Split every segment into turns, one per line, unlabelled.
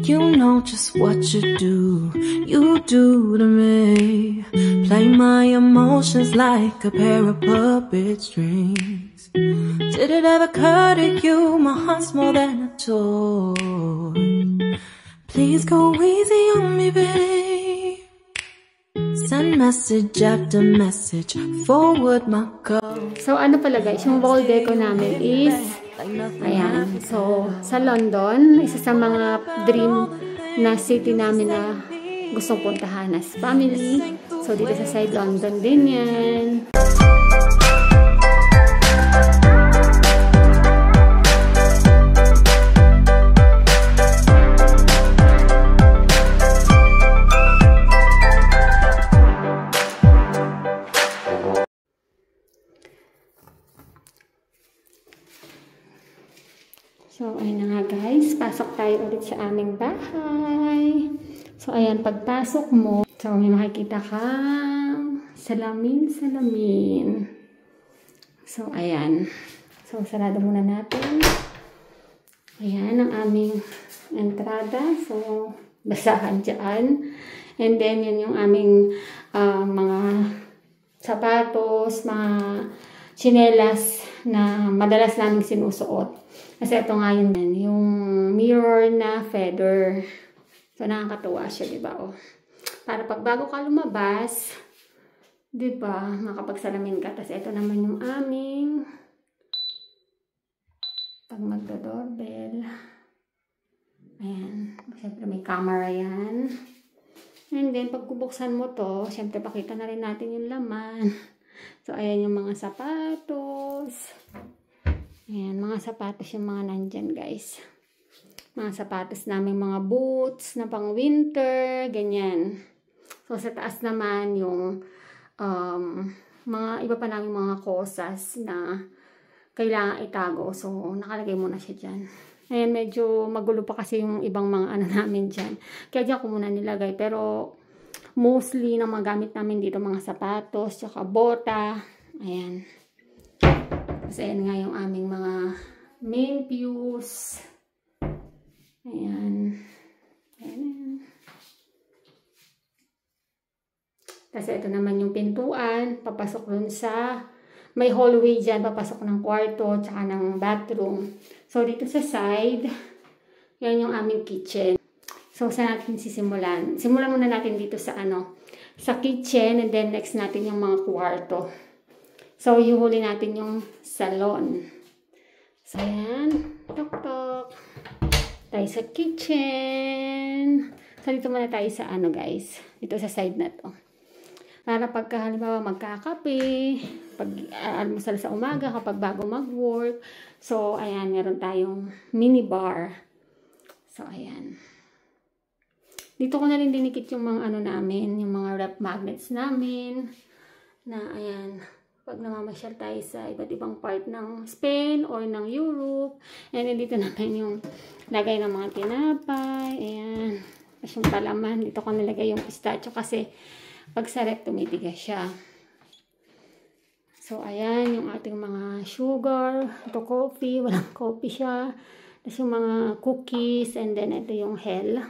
You know just what you do to me. Play my emotions like a pair of puppet strings. Did it ever occur to you my heart's more than a toy? Please go easy on me, babe. Send message after message, forward my call.
So ano pala guys, yung wall deco namin is ayan. So sa London, isa sa mga dream na city namin na gustong puntahan as family. So dito sa side London din yan. So, ayun na nga guys. Pasok tayo ulit sa aming bahay. So, ayan. Pagpasok mo, so, may makikita kang salamin. So, ayan. So, sarado muna natin. Ayan, ang aming entrada. So, basahan dyan. And then, yan yung aming mga sapatos, mga tsinelas na madalas namin sinusuot. Kasi ito nga yung mirror na feather. So, nakakatuwa siya, diba? Oh. Para pag bago ka lumabas, diba, makapagsalamin ka. Tapos, ito naman yung aming pag magdo-doorbell. Ayan. Siyempre, may camera yan. And then, pag bubuksan mo to, siyempre, pakita na rin natin yung laman. So, ayan yung mga sapatos. Ayan, mga sapatos yung mga nandyan, guys. Mga sapatos namin, mga boots na pang winter, ganyan. So, sa taas naman yung mga iba pa namin mga kosas na kailangan itago. So, nakalagay muna siya dyan. Ayan, medyo magulo pa kasi yung ibang mga ano namin dyan. Kaya dyan ko muna nilagay. Pero, mostly ng mga gamit namin dito, mga sapatos, tsaka bota. Ayan. Kasi ayan nga yung aming mga main views. Ayan. Ayan. Kasi ito naman yung pintuan. Papasok dun sa may hallway dyan. Papasok ng kwarto tsaka ng bathroom. So dito sa side, yan yung aming kitchen. So saan natin sisimulan? Simulan muna natin dito sa sa kitchen, and then next natin yung mga kwarto. So, ihuli natin yung salon. So, ayan. Tok-tok. Tayo sa kitchen. So, dito muna tayo sa guys. Dito sa side na to. Para pagka, halimbawa, magkakape, pag-almusal sa umaga, kapag bago mag-work. So, ayan. Meron tayong mini bar. So, ayan. Dito ko na rin dinikit yung mga namin, yung mga rep magnets namin. Na, ayan. Pag namamasyal tayo sa iba't ibang part ng Spain or ng Europe. And then dito naman yung lagay ng mga tinapay. Ayan. Tapos yung palaman. Dito ko nilagay yung pistachio kasi pag sa rep tumitigas siya. So ayan yung ating mga sugar. Ito coffee. Walang coffee siya. Tapos yung mga cookies. And then ito yung hell.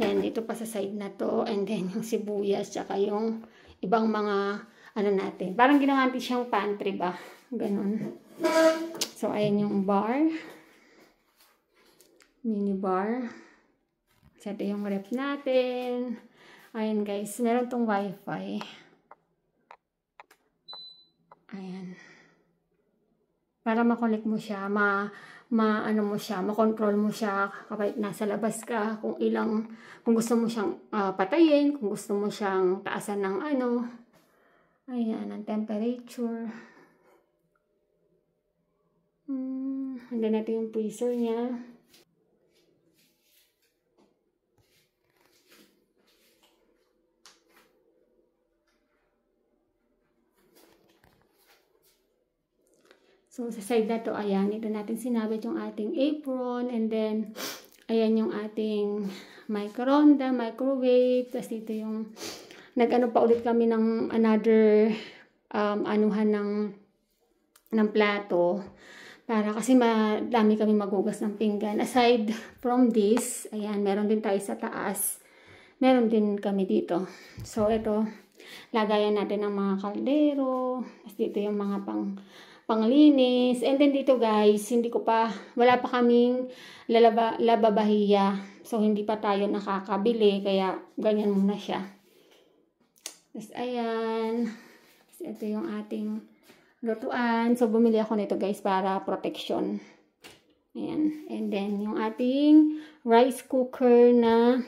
Then dito pa sa side na to. And then yung sibuyas. Tsaka yung ibang mga natin. Parang ginawa natin siyang pantry ba? Ganon. So, ayan yung bar. Mini bar. So, ito yung rep natin. Ayan guys. Meron tong wifi. Ayan. Para makonect mo siya. Makontrol mo siya kapag nasa labas ka. Kung gusto mo siyang patayin. Kung gusto mo siyang taasan ng ayan, ang temperature. Hanggang natin yung freezer niya. So, sa side na to, ayan, ito natin sinabit yung ating apron. And then, ayan yung ating microwave. Tapos dito yung pa ulit kami ng another anuhan ng plato Para kasi madami kami magugas ng pinggan. Aside from this, ayan, meron din tayo sa taas. Meron din kami dito. So, ito, lagayan natin ng mga kaldero. Tapos dito yung mga panglinis. And then dito guys, wala pa kaming lababahiya. So, hindi pa tayo nakakabili. Kaya, ganyan muna siya. Tapos, ayan. Tapos, ito yung ating lutuan. So, bumili ako nito guys para protection. Ayan. And then, yung ating rice cooker na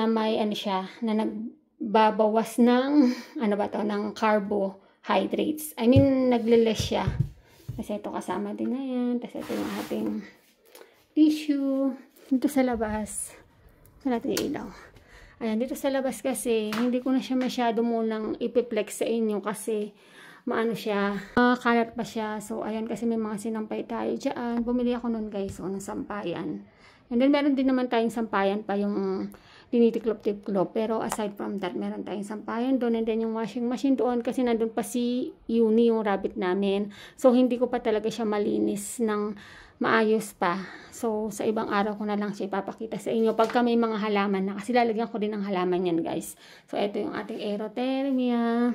may ano siya, na nagbabawas ng, ng carbohydrates. I mean, nagle-less siya. Kasi ito kasama din na yan. Tapos ito yung ating tissue. Dito sa labas. Saan natin yung ilaw? Ayan, dito sa labas kasi, hindi ko na siya masyado munang ipiplex sa inyo kasi maano siya, kalat pa siya. So, ayan, kasi may mga sinampay tayo dyan. Bumili ako nun guys, ng sampayan. And then, meron din naman tayong sampayan pa yung tinitiklop-tiklop. Pero, aside from that, meron tayong sampayan doon. And then, yung washing machine doon, kasi nandun pa si Uni, yung rabbit namin. So, hindi ko pa talaga siya malinis ng maayos pa. So, sa ibang araw ko na lang siya ipapakita sa inyo. Pagka may mga halaman na, kasi lalagyan ko din ng halaman yan, guys. So, ito yung ating aerothermia.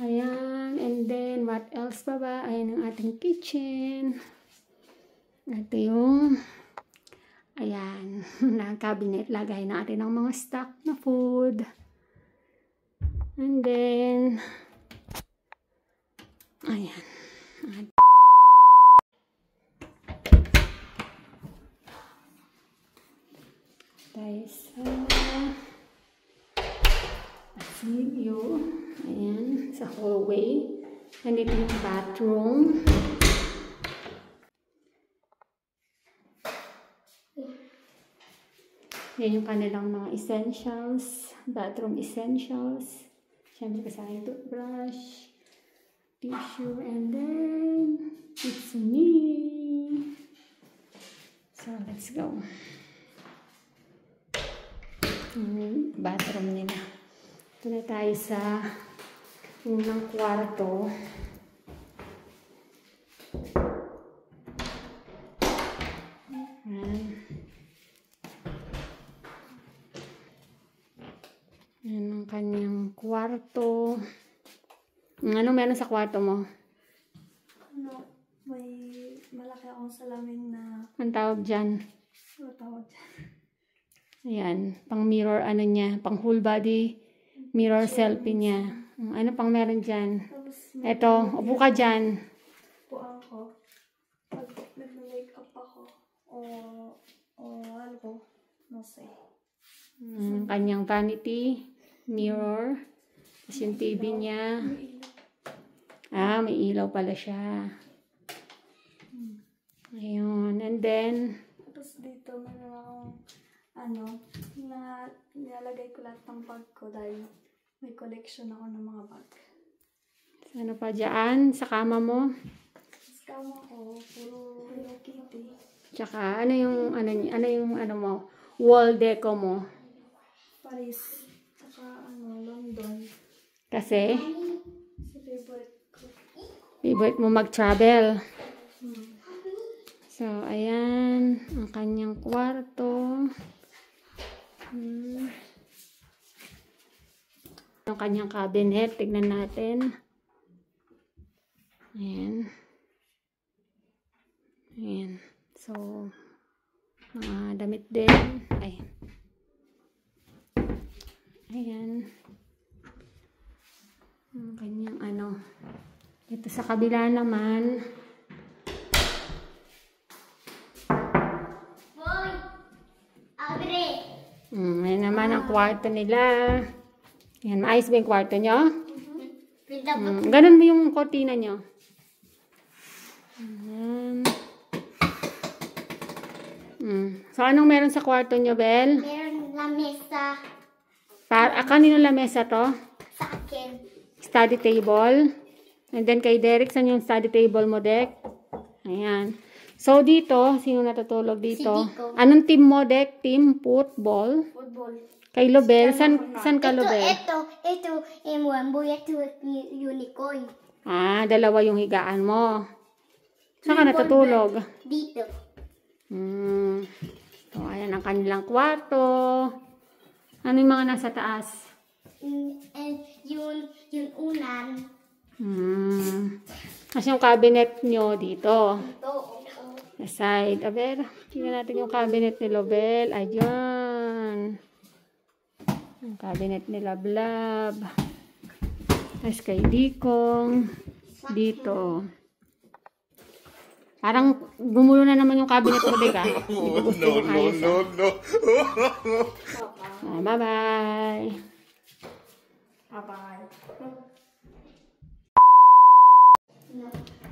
Ayan. And then, what else pa ba? Ayan yung ating kitchen. Ito yung, ayan, na cabinet. Lagay natin ng mga stock na food. And then, ayan. Tayo sa pasilyo. Ayan, sa hallway. Nandito yung bathroom. Yan yung kanilang mga essentials. Bathroom essentials. Siyempre kasama yung toothbrush, tissue, and then it's me. So, let's go. Bathroom nila. Ito na tayo sa unang kwarto. Ayan. Ayan ang kanyang kwarto. Ano meron sa kwarto mo?
Ano, may malaki akong salamin na...
Ang tawag dyan?
Ano tawag dyan?
Ayan, pang mirror ano niya, pang whole body mirror selfie niya. Ano pang meron dyan? Eto, upo ka dyan.
Upuan ko. Pag nag-wake up ako, o ano ko, no say.
Kanyang vanity mirror. Tapos yung TV niya. May ilaw pala siya. Ayun, and then,
Tapos dito, meron akong nilalagay ko lahat ng bag ko dahil may collection ako ng mga bag.
ano pa dyan? Sa kama mo?
Sa kama ko, puro Hello Kitty.
Tsaka, ano yung mo? Wall deco mo?
Paris. Tsaka London.
Kasi,
Sa favorite ko.
favorite mo mag-travel. So, ayan. Ang kanyang kwarto. Ang kanyang cabinet. Tignan natin. Ayan. Ayan. So, mga damit din. Ay. Ayan. Ang kanyang Ito sa kabila naman. Ayan naman ang kwarto nila. Ayan, maayos ba yung kwarto nyo? Ganun mo yung kortina nyo. Ayan. So, anong meron sa kwarto nyo, Bel?
Meron lamesa
Kanino lamesa to?
sa akin.
Study table. And then kay Derek, saan yung study table mo, Dek? Ayan. So, dito, sino natutulog dito?
Si Dico.
Anong team mo, Dek? Team football?
Football.
Kay Lobel? San ka, Lobel?
Ito, M1 boy, ito, unicorn.
Dalawa yung higaan mo. Saan ka natutulog?
Dito.
So, ayan ang kanilang kwarto. Ano yung mga nasa taas?
And yun unan.
Kasi yung cabinet nyo dito.
Ito, oo.
Sa side. Aber, tingnan natin yung cabinet ni Lobel. Ayan. Yung cabinet nila Blab. Tapos kay Dikong. Dito. Parang gumulo na naman yung cabinet ko, Dika. No. Bye-bye.
Bye-bye.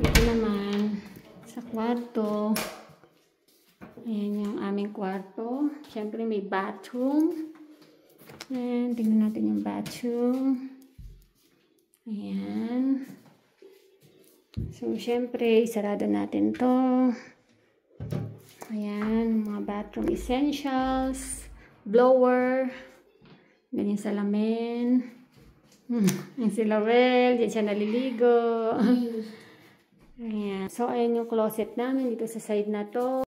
Ito naman, sa kwarto. Ayan yung aming kwarto. Siyempre may bathroom. Ayan, tingnan natin yung bathroom. Ayan. So, siyempre, sarado natin to. Ayan, mga bathroom essentials. Blower. Ganyan salamin. Yung si Lowell, diyan siya naliligo. Ayan. So, ayan yung closet namin dito sa side na to.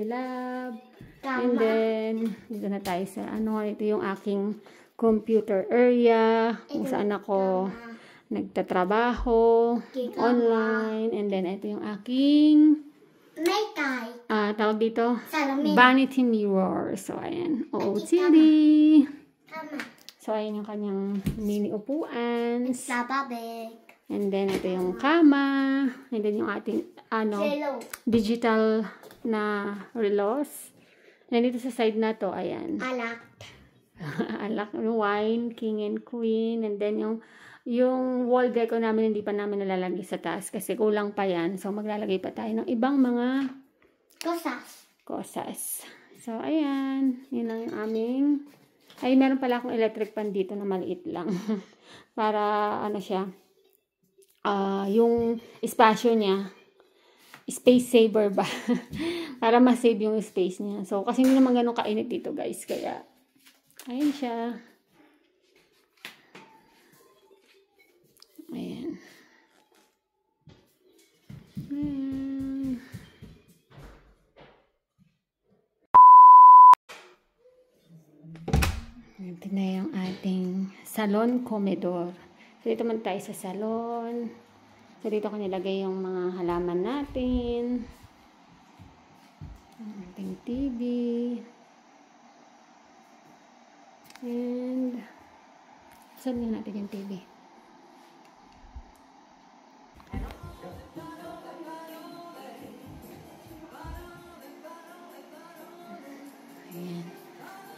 Lab. And then, dito na tayo sa ito yung aking computer area, kung saan ako nagtatrabaho, online, and then ito yung aking tawag dito, vanity mirror. So, ayan, OOTD. So, ayan yung kanyang mini upuan. And then, ito yung kama. And then, yung ating, digital na relos. And dito sa side na to, ayan. Alak, wine, king and queen. And then, yung wall deco namin, hindi pa namin nalalagay sa taas kasi kulang pa yan. So, maglalagay pa tayo ng ibang mga kosas. So, ayan. Yun lang yung aming. Ay, meron pala akong electric pan dito na maliit lang. Para, siya. Yung espasyo niya, space saver ba? Para ma-save yung space niya. So, kasi hindi naman ganun kainit dito, guys. Kaya, ayan siya. Ayan. Ito na yung ating salon comedor. So, dito man tayo sa salon. So, dito ko nilagay yung mga halaman natin. Ang ating TV. And, saan nga natin yung TV? Ayan.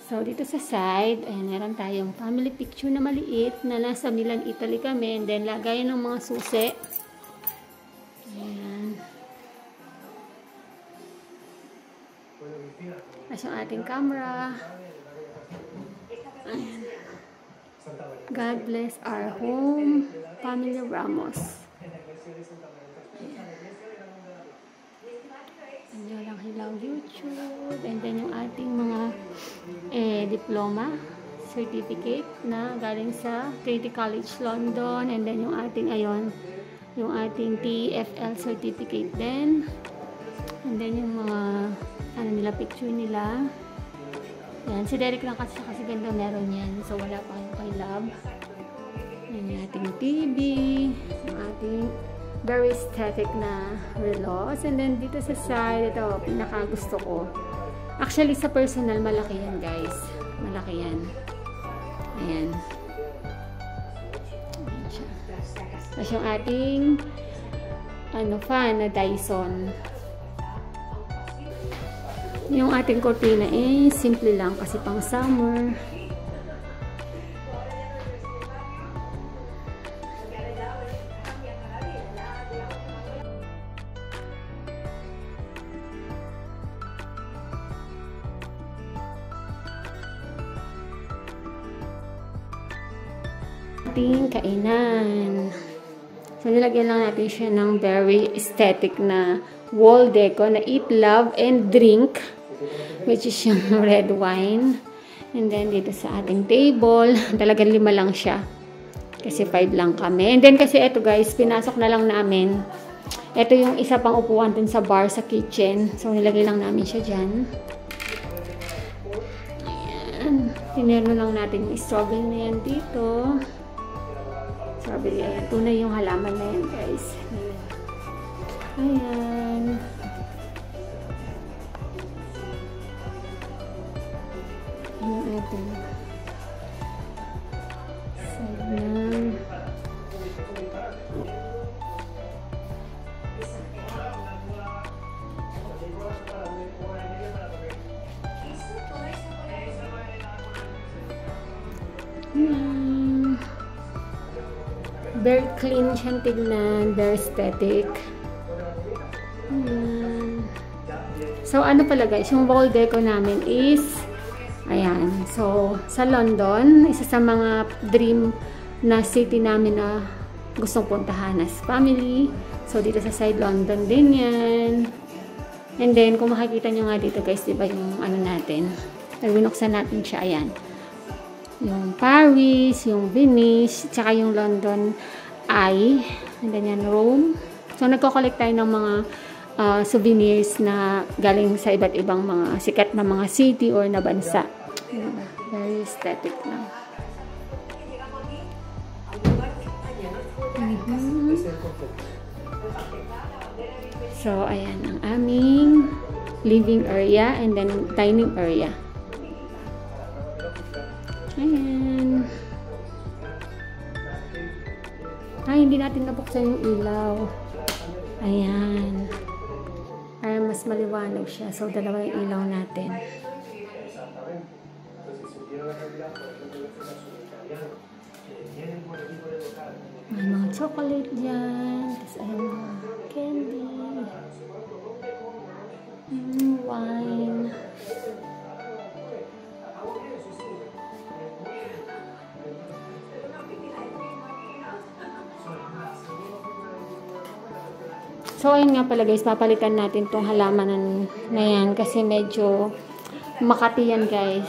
So, dito sa side, ayan, meron tayong family picture na maliit na nasa Milan, Italy kami. And then, lagayan ng mga susi. Ayan. As yung ating camera. Ayan. God bless our home. Family Ramos. Ayan lang hilaw YouTube. And then yung ating mga diploma certificate na galing sa Trinity College London. And then yung ating yung ating TEFL certificate din. And then yung mga picture nila. Yan, si Derek lang kasi ganda meron yan. So wala pa yung kay Love. Yan yung ating TV, yung ating Very aesthetic na relos. And then dito sa side, ito, pinaka gusto ko. Actually, sa personal, malaki yan, guys. Malaki yan. Ayan. Ayan siya. Tapos yung ating fan na Dyson. Yung ating cortina simple lang kasi pang summer. Ating kainan. So, nilagyan lang natin siya ng very aesthetic na wall deco na eat, love, and drink, which is yung red wine. And then, dito sa ating table, talagang 5 lang siya. Kasi 5 lang kami. And then, kasi ito guys, pinasok na lang namin. Ito yung isa pang upuan dun sa bar, sa kitchen. So, nilagay lang namin siya dyan. Ayan. Tinerno lang natin yung strawberry na yan dito. Strawberry, ayan. Tunay yung halaman na yan, guys. Ayan. Yung ating side lang. Very clean siyang tignan, very aesthetic. So, ano pala guys, yung wall deco namin is, ayan. So, sa London, isa sa mga dream na city namin na gustong puntahan as family. So, dito sa side London din yan. And then, kung makikita nyo nga dito guys, diba yung ano natin, binuksan natin siya, ayan. Yung Paris, yung Venice, tsaka yung London Eye, and then yan Rome. So, nagko-collect tayo ng mga souvenirs na galing sa iba't ibang mga sikat na mga city or na bansa. Very aesthetic lang. So, ayan ang aming living area and then dining area. Ayan. Ay, hindi natin nabuksan yung ilaw. Ayan. Para mas maliwanag siya. So, dalawa yung ilaw natin. May mga chocolate dyan. Tapos, ayan mga candy. Wine. So, ayun nga pala guys, papalitan natin tong halaman na yan kasi medyo makati yan guys.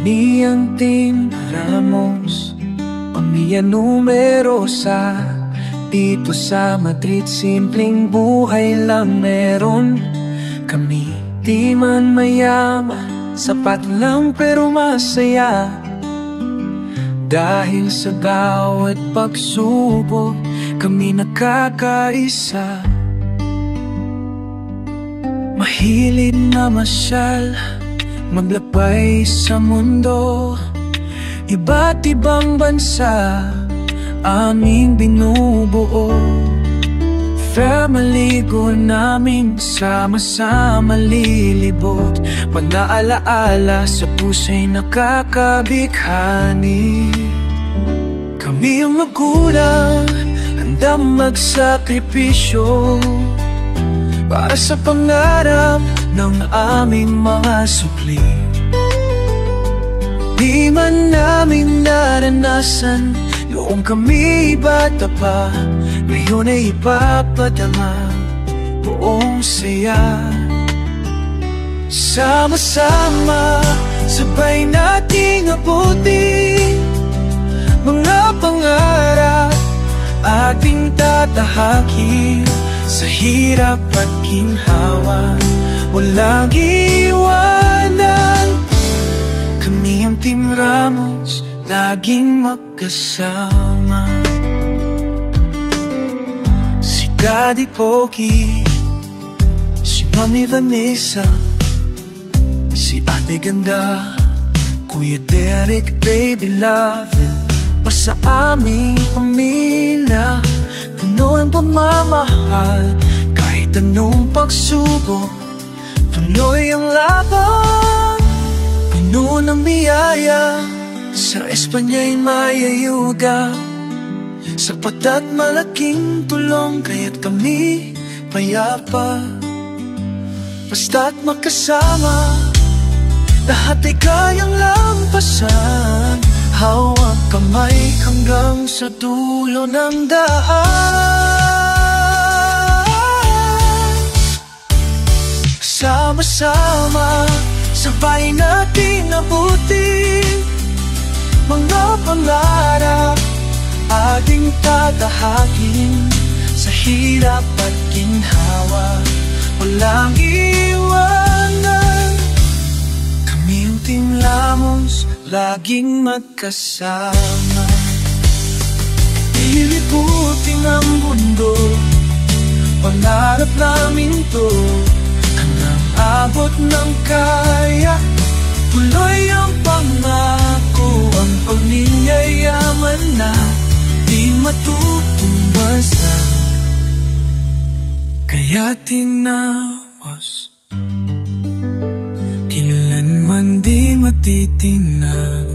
Nianting Ramos o Mia Numerosa. Dito sa Madrid, simpleng buhay lang meron kami. Di man mayaman, sapat lang pero masaya. Dahil sa bawat pagsubok, kami nakakaisa. Mahilig na masyal, maglakbay sa mundo. Iba't ibang bansa aming binubuo. Family ko naming sama-sama lilibot. Pag-naalaala sa puso'y nakakabighani. Kami ang magulang, handang magsakripisyo para sa pangarap ng aming mga supli. Di man namin naranasan noong kami bata pa, ngayon ay ipapadama buong saya. Sama-sama, sabay nating abutin mga pangarap, ating tatahakin sa hirap at ginhawa. Walang iwanan, kami ang Team Ramos, laging magkasama. Si Daddy Pogi, si Mami Vanessa, si Ate Ganda, Kuya Derek, Baby Love, pa sa aming pamilya, puno ang pamamahal. Kahit anong pagsubok, tuloy ang laban, puno ng biyaya. Sa Espanya'y mayayuga, sapat at malaking tulong, kaya't kami payapa. Basta't magkasama, lahat ay kayang lampasan. Hawak kamay hanggang sa dulo ng daan. Sama-sama, sabay natin abutin mga pangarap, ating tatahakin sa hirap at ginhawa. Walang iwanan, kami ang Team Ramos, laging magkasama. Liliputin ang mundo, pangarap namin to, hanggang abot ng kaya. Tuloy ang pangako, ang pagninyayaman na di matutumbasan. Kaya tinawas, kailanman di matitinag.